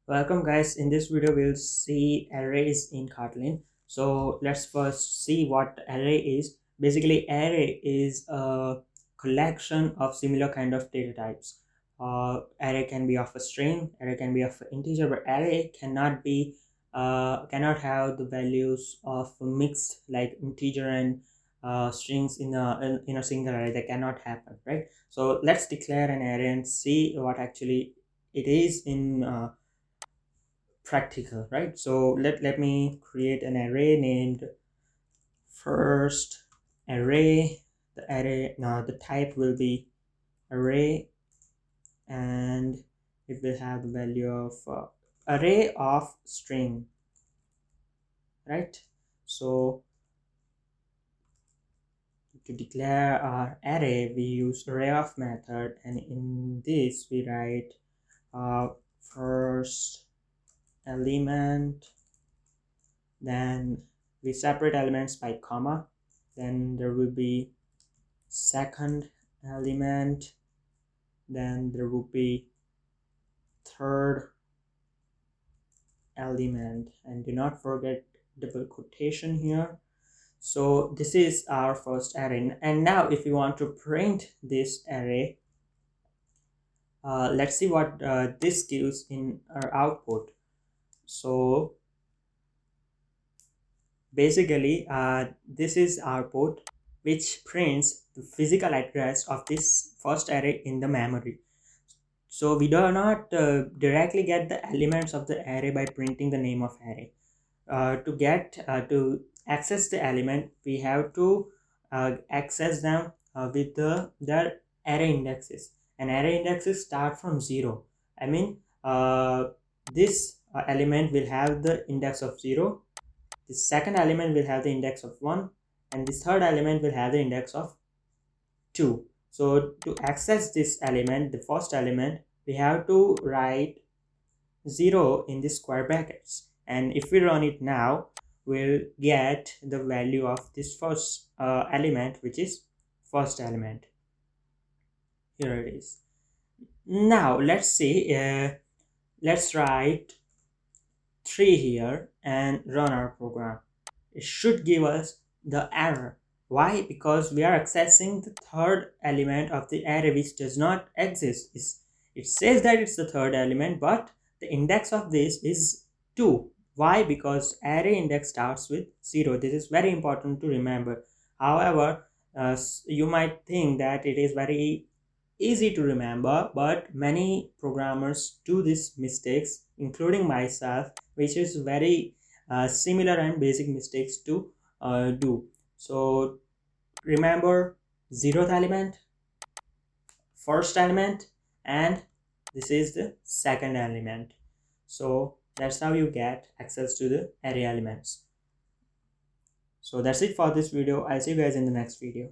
Welcome guys. In this video we'll see arrays in Kotlin. So let's first see what array is. Basically array is a collection of similar kind of data types. Array can be of a string, array can be of an integer, but array cannot have the values of mixed like integer and strings in a single array. That cannot happen, right? So let's declare an array and see what actually it is in practical, right? So let me create an array named first array. The array, now the type will be array, and it will have the value of array of string, right? So to declare our array we use array of method, and in this we write first element, then we separate elements by comma, then there will be second element, then there will be third element, and do not forget double quotation here. So this is our first array, and now if you want to print this array, let's see what this gives in our output. So basically this is output which prints the physical address of this first array in the memory. So we do not directly get the elements of the array by printing the name of array. To access the element, we have to access them with their array indexes, and array indexes start from 0. I mean this element will have the index of 0, the second element will have the index of 1, and the third element will have the index of 2. So to access this element, the first element, we have to write 0 in the square brackets, and if we run it now, we'll get the value of this first element, which is first element. Here it is. Now let's see, let's write 3 here and run our program. It should give us the error. Why? Because we are accessing the third element of the array which does not exist. It says that it's the third element, but the index of this is 2. Why? Because array index starts with 0. This is very important to remember. However, you might think that it is very easy to remember, but many programmers do these mistakes, including myself, which is very similar and basic mistakes to do. So remember 0th element, first element, and this is the second element. So that's how you get access to the array elements. So that's it for this video. I'll see you guys in the next video.